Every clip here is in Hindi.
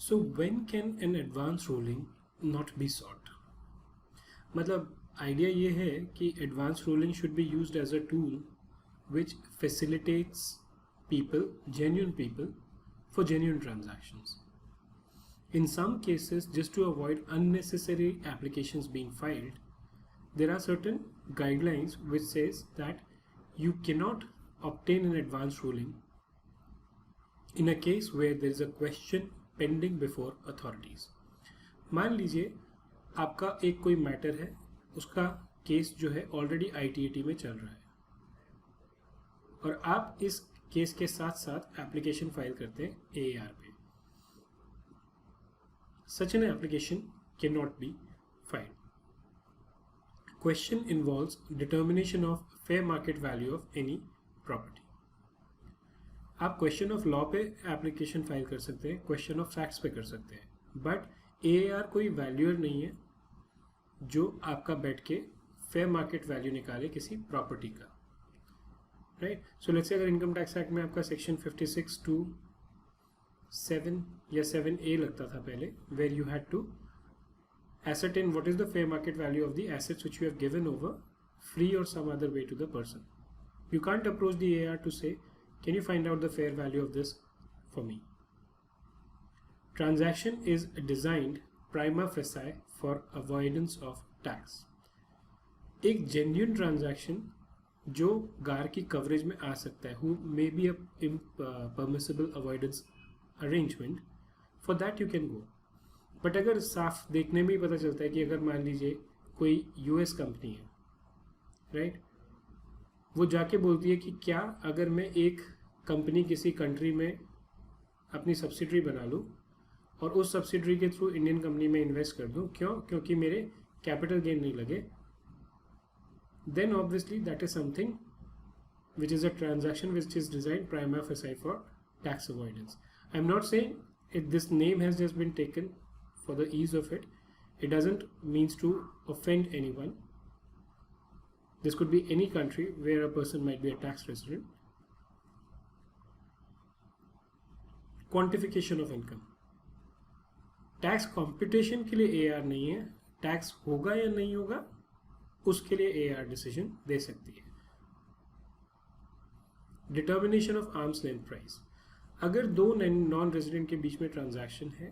So when can an advance ruling not be sought? मतलब आइडिया ये है कि advance ruling should be used as a tool which facilitates people, genuine people, for genuine transactions. In some cases, just to avoid unnecessary applications being filed, there are certain guidelines which says that you cannot obtain an advance ruling in a case where there is a question pending before authorities. मान लीजिए आपका एक कोई मैटर है, उसका केस जो है ऑलरेडी ITAT में चल रहा है और आप इस केस के साथ साथ एप्लीकेशन फाइल करते हैं AAR पे. Such an application cannot be filed. Question involves determination of fair market value of any property. आप क्वेश्चन ऑफ लॉ पे एप्लीकेशन फाइल कर सकते हैं, क्वेश्चन ऑफ फैक्ट्स पे कर सकते हैं, बट AAR कोई वैल्यूअर नहीं है जो आपका बैठ के फेयर मार्केट वैल्यू निकाले किसी प्रॉपर्टी का. राइट. सो लेट्स से अगर इनकम टैक्स एक्ट में आपका सेक्शन 56 टू 7 या 7A लगता था पहले, where you had to ascertain what is the fair market value of the assets which you have given over free or some other way to the person. You can't approach the AAR to say, can you find out the fair value of this for me? Transaction is designed prima facie for avoidance of tax. एक genuine transaction जो गार की कवरेज में आ सकता है, who may be a permissible avoidance arrangement, for that you can go. But अगर साफ देखने में ही पता चलता है कि अगर मान लीजिए कोई US कंपनी है, राइट, वो जाके बोलती है कि क्या अगर मैं एक कंपनी किसी कंट्री में अपनी सब्सिडरी बना लूँ और उस सब्सिडरी के थ्रू इंडियन कंपनी में इन्वेस्ट कर दूँ, क्यों? क्योंकि मेरे कैपिटल गेन नहीं लगे, then obviously that is something which is a transaction which is designed prima facie for tax avoidance. I am not saying this name has just been taken for the ease of it. It doesn't means to offend anyone. This could be any country where a person might be a tax resident. Quantification of income. Tax computation के लिए AAR नहीं है, टैक्स होगा या नहीं होगा उसके लिए AAR डिसीजन दे सकती है. Determination of arms length price. अगर दो नॉन रेजिडेंट के बीच में ट्रांजैक्शन है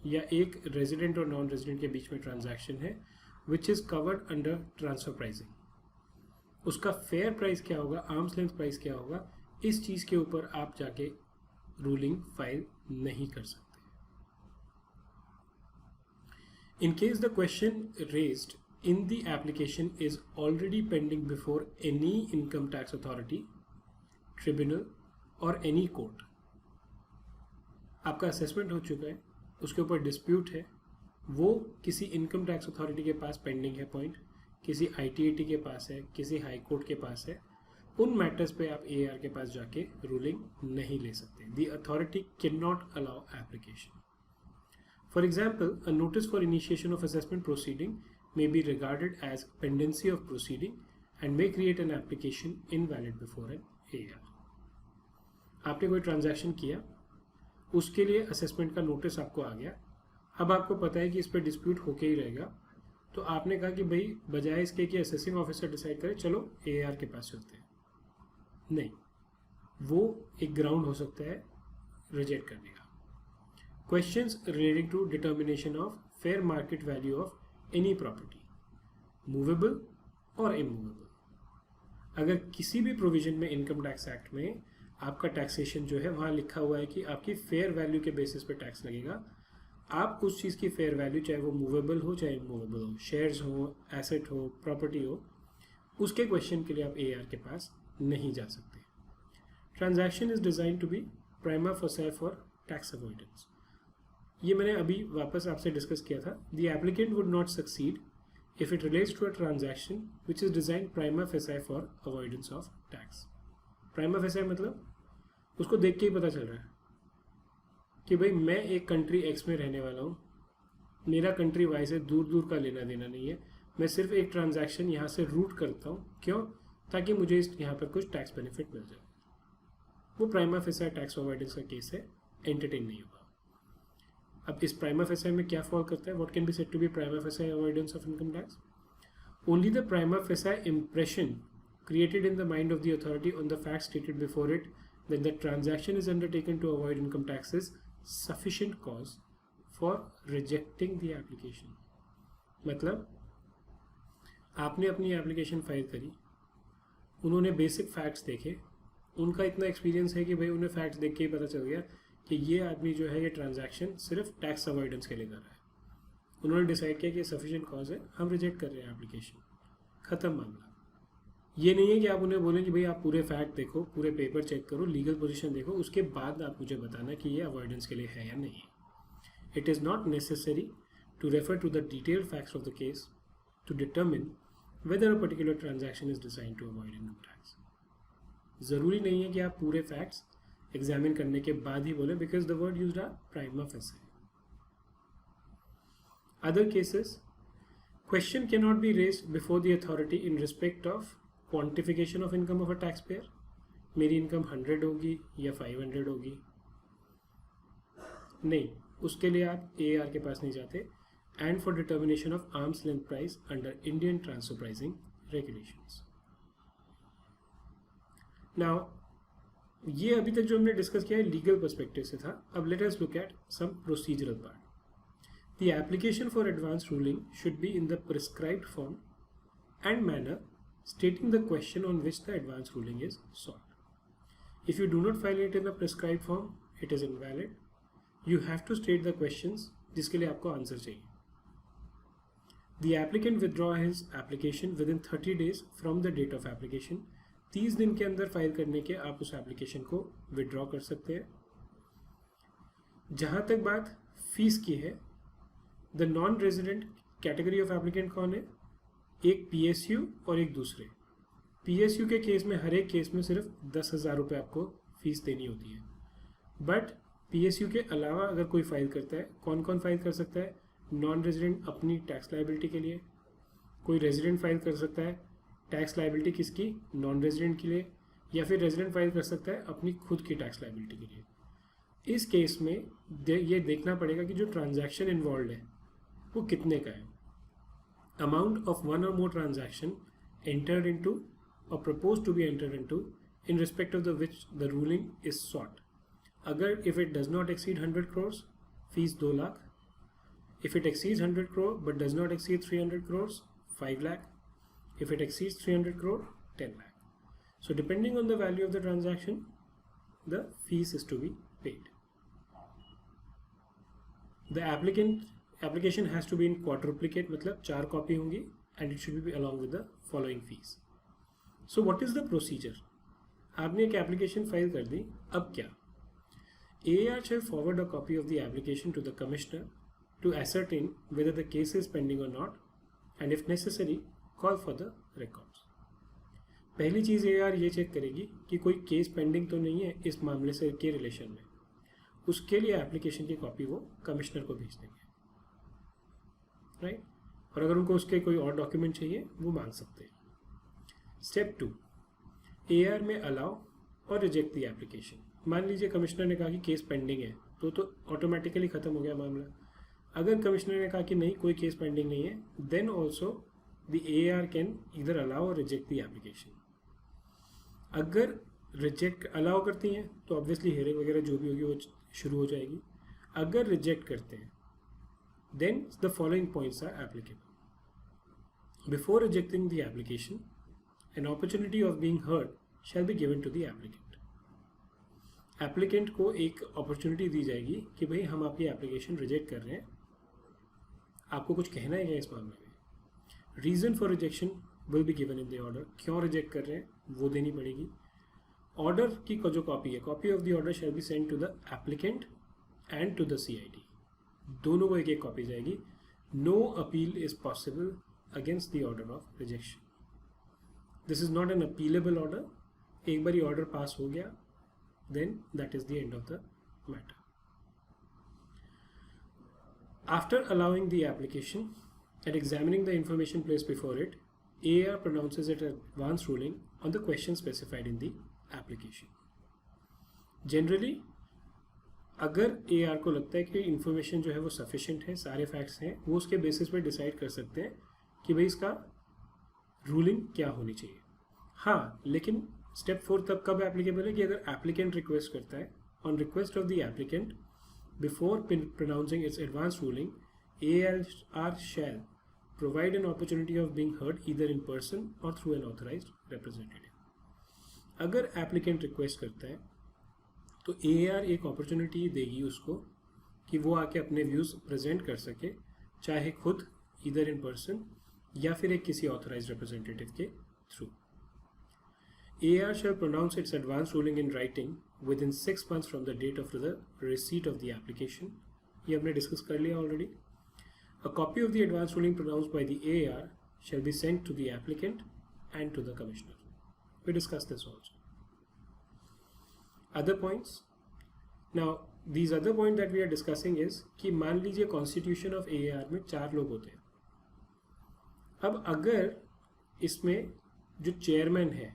या एक रेजिडेंट और नॉन रेजिडेंट के बीच में ट्रांजैक्शन है which is covered under transfer pricing, उसका फेयर प्राइस क्या होगा, आर्म्स लेंथ प्राइस क्या होगा, इस चीज के ऊपर आप जाके रूलिंग फाइल नहीं कर सकते. In case the question raised in the application is already pending before any income tax authority, tribunal or any court. आपका असेसमेंट हो चुका है, उसके ऊपर डिस्प्यूट है, वो किसी इनकम टैक्स अथॉरिटी के पास पेंडिंग है पॉइंट, किसी ITAT के पास है, किसी हाई कोर्ट के पास है, उन मैटर्स पे आप AAR के पास जाके रूलिंग नहीं ले सकते. The authority cannot allow application. For example, a notice for initiation of assessment proceeding may be regarded as pendency of proceeding and may create an application invalid before an AAR. आपने कोई ट्रांजैक्शन किया, उसके लिए असेसमेंट का नोटिस आपको आ गया, अब आपको पता है कि इस पर डिस्प्यूट होके ही रहेगा, तो आपने कहा कि भाई बजाय इसके कि असेसिंग ऑफिसर डिसाइड करे, चलो AAR के पास चलते हैं. नहीं, वो एक ग्राउंड हो सकता है रिजेक्ट करने का. Questions relating to determination of fair market value of any property, movable और इमूवेबल. अगर किसी भी प्रोविजन में इनकम टैक्स एक्ट में आपका टैक्सेशन जो है वहाँ लिखा हुआ है कि आपकी फेयर वैल्यू के बेसिस पे टैक्स लगेगा, आप उस चीज़ की फेयर वैल्यू चाहे वो मूवेबल हो चाहे इमूवेबल हो, शेयर्स हो, एसेट हो, प्रॉपर्टी हो, उसके क्वेश्चन के लिए आप AAR के पास नहीं जा सकते. Transaction is design to be prima facie for tax avoidance. ये मैंने अभी वापस आपसे डिस्कस किया था. The applicant would not succeed if it relates to a transaction which is design prima facie for avoidance of tax. Prima facie मतलब उसको देख के ही पता चल रहा है कि भाई मैं एक कंट्री X में रहने वाला हूँ, मेरा कंट्री Y से दूर दूर का लेना देना नहीं है, मैं सिर्फ एक ट्रांजैक्शन यहाँ से रूट करता हूँ, क्यों? ताकि मुझे इस यहाँ पर कुछ टैक्स बेनिफिट मिल जाए. वो प्राइमा फेसी टैक्स अवॉइडेंस का केस है, एंटरटेन नहीं होगा. अब इस प्राइमा फेसाई में क्या फॉल करता है? What can be said to be prima facie avoidance of income tax? Only the prima facie impression created in the mind of the authority on the facts stated before it that the transaction is undertaken to avoid income tax is sufficient cause for rejecting the application. मतलब आपने अपनी एप्लीकेशन फाइल करी, उन्होंने बेसिक फैक्ट्स देखे, उनका इतना एक्सपीरियंस है कि भाई उन्हें फैक्ट्स देख के ही पता चल गया कि ये आदमी जो है ये ट्रांजैक्शन सिर्फ टैक्स अवॉइडेंस के लिए कर रहा है. उन्होंने डिसाइड किया कि ये सफिशिएंट कॉज है, हम रिजेक्ट कर रहे हैं एप्लीकेशन. ख़त्म मामला. ये नहीं है कि आप उन्हें बोलें कि भाई आप पूरे फैक्ट देखो, पूरे पेपर चेक करो, लीगल पोजीशन देखो, उसके बाद आप मुझे बताना कि ये अवॉइडेंस के लिए है या नहीं. It is not necessary to refer to the detailed facts of the case to determine whether a particular transaction is designed to avoid income tax. ज़रूरी नहीं है कि आप पूरे फैक्ट्स एग्जामिन करने के बाद ही बोलें, because the word used are prima facie. Other cases, question can not be raised before the authority in respect of quantification of income of a tax payer. मेरी इनकम 100 होगी या 500 होगी, नहीं, उसके लिए आप AAR के पास नहीं जाते. And for determination of arm's length price under Indian transfer pricing regulations. Now, ये अभी तक जो हमने डिस्कस किया है लीगल पर्सपेक्टिव से था. अब let us look at some procedural part. The application for advance ruling should be in the prescribed form and manner stating the question on which the advance ruling is sought. If you do not file it in the prescribed form, it is invalid. You have to state the questions जिसके लिए आपको आंसर चाहिए. The applicant withdraw his application within 30 days from the date of application. 30 दिन के अंदर फाइल करने के आप उस एप्लीकेशन को विड्रॉ कर सकते हैं. जहाँ तक बात फीस की है, the non resident category of applicant कौन है? एक PSU और एक दूसरे. PSU के केस में हर एक केस में सिर्फ 10,000 रुपये आपको फीस देनी होती है. बट PSU के अलावा अगर कोई फाइल करता है, कौन कौन फाइल कर सकता है? नॉन रेजिडेंट अपनी टैक्स लायबिलिटी के लिए, कोई रेजिडेंट फाइल कर सकता है टैक्स लायबिलिटी किसकी? नॉन रेजिडेंट के लिए, या फिर रेजिडेंट फाइल कर सकता है अपनी खुद की टैक्स लायबिलिटी के लिए. इस केस में ये देखना पड़ेगा कि जो ट्रांजैक्शन इन्वॉल्व है वो कितने का है. अमाउंट ऑफ वन और मोर ट्रांजैक्शन एंटर्ड इनटू और propose to be entered into in respect of the which the ruling is sought. अगर if it does not exceed 100 crores, fees 2 lakh. If it exceeds 100 crore but does not exceed 300 crores, 5 lakh. If it exceeds 300 crore, 10 lakh. So depending on the value of the transaction, the fees is to be paid. The application has to be in quadruplicate, मतलब 4 कॉपी होंगी, and it should be along with the following fees. So what is the procedure? आपने एक application फाइल कर दी, अब क्या? AAR shall forward a copy of the application to the commissioner to ascertain whether the case is pending or not, and if necessary, call for the records. पहली चीज़ AAR ये चेक करेगी कि कोई केस पेंडिंग तो नहीं है इस मामले से के रिलेशन में. उसके लिए एप्लीकेशन की कॉपी वो कमिश्नर को भेज देंगे, राइट. और अगर उनको उसके कोई और डॉक्यूमेंट चाहिए वो मांग सकते हैं. स्टेप 2, AAR में अलाउ और रिजेक्ट द एप्लीकेशन. मान लीजिए कमिश्नर ने कहा कि केस पेंडिंग है, तो ऑटोमेटिकली ख़त्म हो गया मामला. अगर कमिश्नर ने कहा कि नहीं, कोई केस पेंडिंग नहीं है, then also the AAR can either allow और रिजेक्ट द एप्लीकेशन. अगर रिजेक्ट अलाउ करती हैं तो ऑब्वियसली हेयरिंग वगैरह जो भी होगी वो शुरू हो जाएगी. अगर रिजेक्ट करते हैं then the following points are applicable. Before rejecting the application, an opportunity of being heard shall be given to the applicant. Applicant को एक अपॉर्चुनिटी दी जाएगी कि भाई हम आपकी एप्लीकेशन रिजेक्ट कर रहे हैं, आपको कुछ कहना है क्या इस मामले में. Reason for rejection will be given in the order. क्यों रिजेक्ट कर रहे हैं वो देनी पड़ेगी. ऑर्डर की जो कॉपी है, copy of the order shall be send to the applicant and to the CID. दोनों को एक एक कॉपी जाएगी. No appeal is possible against the order of rejection. This is not an appealable order. एक बार ये ऑर्डर पास हो गया, then that is the end of the matter. After allowing the application and examining the information placed before it, AAR pronounces it an advance ruling on the question specified in the application. Generally, अगर AR को लगता है कि इन्फॉर्मेशन जो है वो सफिशिएंट है, सारे फैक्ट्स हैं, वो उसके बेसिस पे डिसाइड कर सकते हैं कि भाई इसका रूलिंग क्या होनी चाहिए। हाँ, लेकिन स्टेप 4 तब कब एप्लीकेबल है कि अगर एप्लीकेंट रिक्वेस्ट करता है, on request of the applicant before pronouncing it's advance ruling, AR shall provide an opportunity of being heard either in person or through an authorized representative. अगर एप्लीकेंट रिक्वेस्ट करता है तो AR एक अपॉर्चुनिटी देगी उसको कि वो आके अपने व्यूज़ प्रेजेंट कर सके, चाहे खुद इधर इन पर्सन या फिर एक किसी ऑथराइज्ड रिप्रेजेंटेटिव के through. AR shall pronounce its advance ruling in writing within 6 months from the date of the receipt of the application. ये हमने डिस्कस कर लिया already. A copy of the advance ruling pronounced by the AR shall be sent to the applicant and to the commissioner. We discussed this also. Other points. Now, these other points that we are discussing is कि मान लीजिए कॉन्स्टिट्यूशन ऑफ AAR में 4 लोग होते हैं। अब अगर इसमें जो चेयरमैन है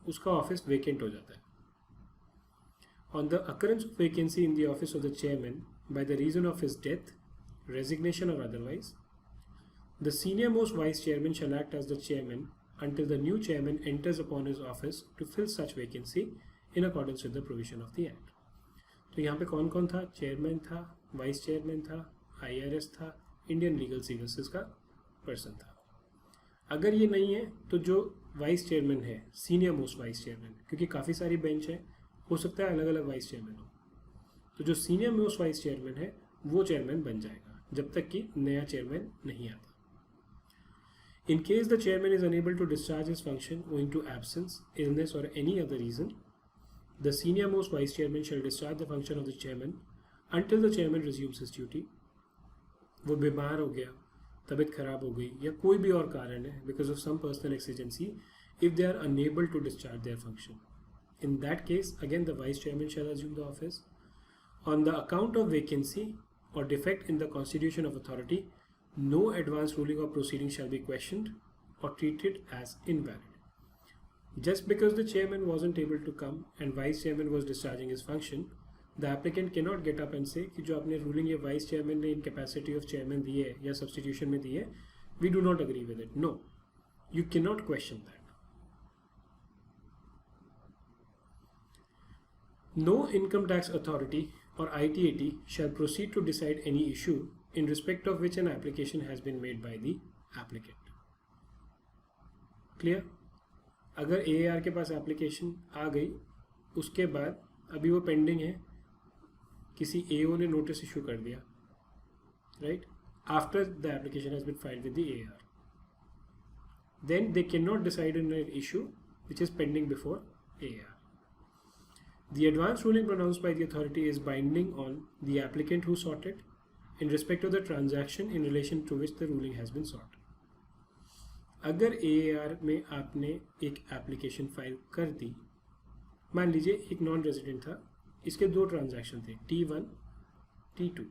उसका ऑफिस वेकेंट हो जाता है, on the occurrence of vacancy in the office of the chairman by the reason of his death, resignation और otherwise, the senior most vice chairman shall act as the chairman until the new chairman enters upon his office to fill such vacancy in accordance with the provision of the act. तो यहाँ पे कौन कौन था? चेयरमैन था, वाइस चेयरमैन था, IRS था, इंडियन लीगल सर्विसेज का पर्सन था। अगर ये नहीं है तो जो वाइस चेयरमैन है, सीनियर मोस्ट वाइस चेयरमैन, क्योंकि काफ़ी सारी बेंच है, हो सकता है अलग अलग वाइस चेयरमैन हो, तो जो सीनियर मोस्ट वाइस चेयरमैन है वो चेयरमैन बन जाएगा जब तक कि नया चेयरमैन नहीं आता। In case the chairman is unable to discharge his function owing to absence, illness or any other reason, the senior most vice chairman shall discharge the function of the chairman until the chairman resumes his duty. वो बीमार हो गया, तबीयत खराब हो गई या कोई भी और कारण है, because of some personal exigency, if they are unable to discharge their function. In that case, again the vice chairman shall assume the office. On the account of vacancy or defect in the constitution of authority, no advance ruling or proceeding shall be questioned or treated as invalid. Just because the chairman wasn't able to come and vice chairman was discharging his function, the applicant cannot get up and say कि जो आपने ruling ये vice chairman ने in capacity of chairman दी है या substitution में दी है, we do not agree with it. No, you cannot question that. No income tax authority or ITAT shall proceed to decide any issue in respect of which an application has been made by the applicant. Clear? अगर AAR के पास एप्लीकेशन आ गई, उसके बाद अभी वो पेंडिंग है, किसी AO ने नोटिस इशू कर दिया, right, after the application has been filed with the AAR, then they cannot decide on an issue which is pending before AAR. The advance ruling pronounced by the authority is binding on the applicant who sought it in respect of the transaction in relation to which the ruling has been sought. अगर AAR में आपने एक एप्लीकेशन फाइल कर दी, मान लीजिए एक नॉन रेजिडेंट था, इसके 2 ट्रांजैक्शन थे, T1, T2।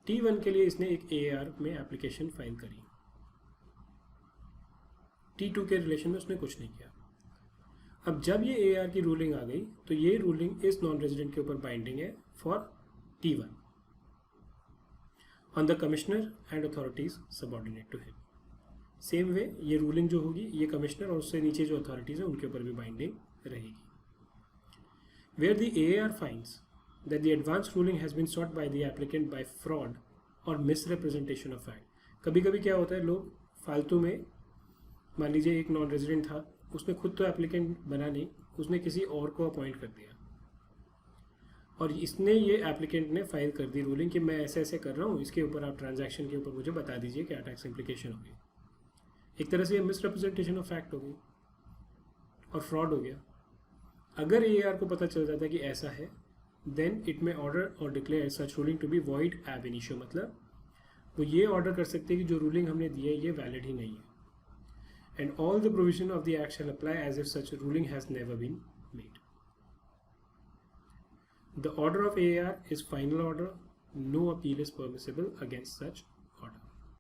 T1 के लिए इसने एक AAR में एप्लीकेशन फाइल करी, T2 के रिलेशन में उसने कुछ नहीं किया। अब जब ये AAR की रूलिंग आ गई तो ये रूलिंग इस नॉन रेजिडेंट के ऊपर बाइंडिंग है for T1 on the commissioner and authorities subordinate to him. Same way ये रूलिंग जो होगी ये कमिश्नर और उससे नीचे जो अथॉरिटीज़ हैं उनके ऊपर भी बाइंडिंग रहेगी। Where the AAR finds that the advance ruling has been sought by the applicant by fraud or misrepresentation of fact. कभी कभी क्या होता है, लोग फालतू में, मान लीजिए एक नॉन रेजिडेंट था, उसने खुद तो एप्लीकेंट बना नहीं, उसने किसी और को अपॉइंट कर दिया और इसने ये एप्लीकेंट ने फाइल कर दी रूलिंग कि मैं ऐसे ऐसे कर रहा हूँ, इसके ऊपर आप ट्रांजैक्शन के ऊपर मुझे बता दीजिए क्या टैक्स इम्प्लीकेशन होगी। एक तरह से ये मिसरिप्रेजेंटेशन ऑफ फैक्ट हो गई और फ्रॉड हो गया। अगर AAR को पता चल जाता है कि ऐसा है, देन इट मे ऑर्डर और declare such ruling to be void ab initio, मतलब वो ये ऑर्डर कर सकते हैं कि जो रूलिंग हमने दी है ये वैलिड ही नहीं है, and all the provision of the act shall apply as if such ruling has never been made. The order of AAR is final order. No appeal is permissible against such